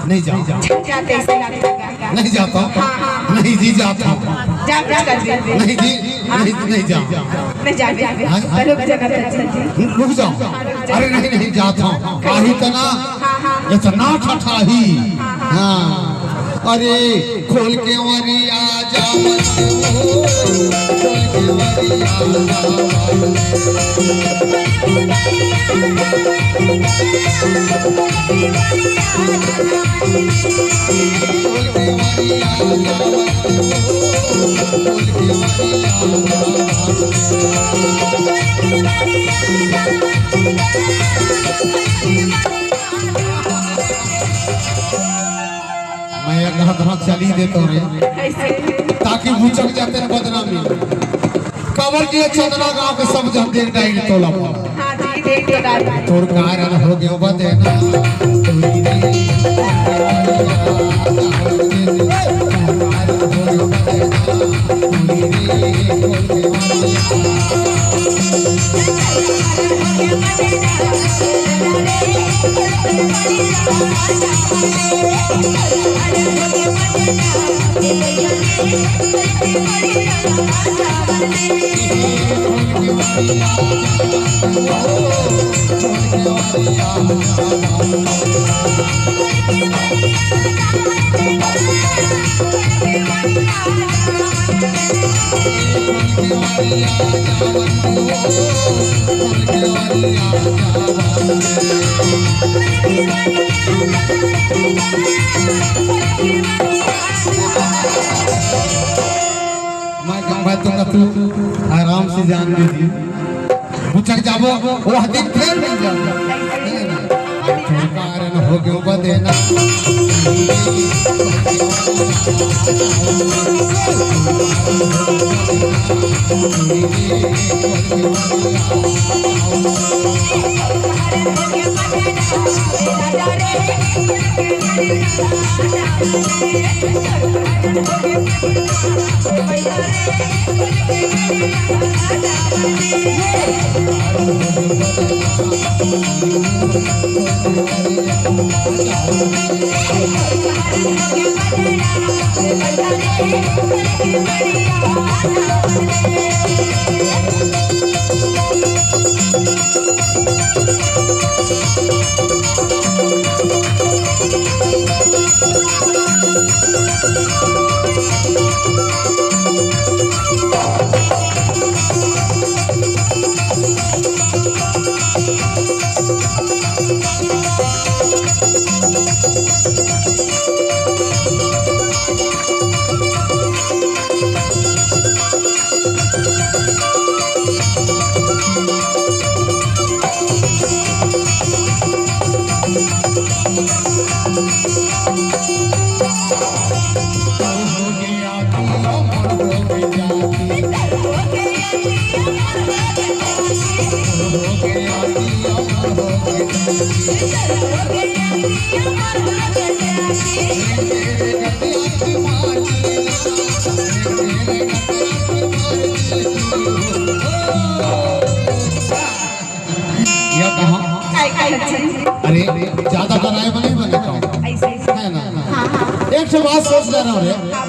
नहीं जाओ जाते ऐसे लगता नहीं जाता नहीं जी जाता जा कर दे नहीं जी नहीं जाओ मैं जा रुक जा रुक जाओ अरे नहीं नहीं जाता काही तना इतना ठठाही हाँ अरे खोल के वारी आ जाओ खोल के वारी मैं कहा चली देता रे ताकि मुचक जाते हैं बदनामी कवर के चंदना गांव के सब जन देख डाइल तोला हां जी देख तो डाल तोर कारण हो गयो बदेना मैं तो तू आराम से जान दीजिए मुचक जाबो वो दिन फिर मिल जाओ कारण हो गयो बदेना अरे ज्यादा बनाए बने बने है ना एक बात सोच रहा हूँ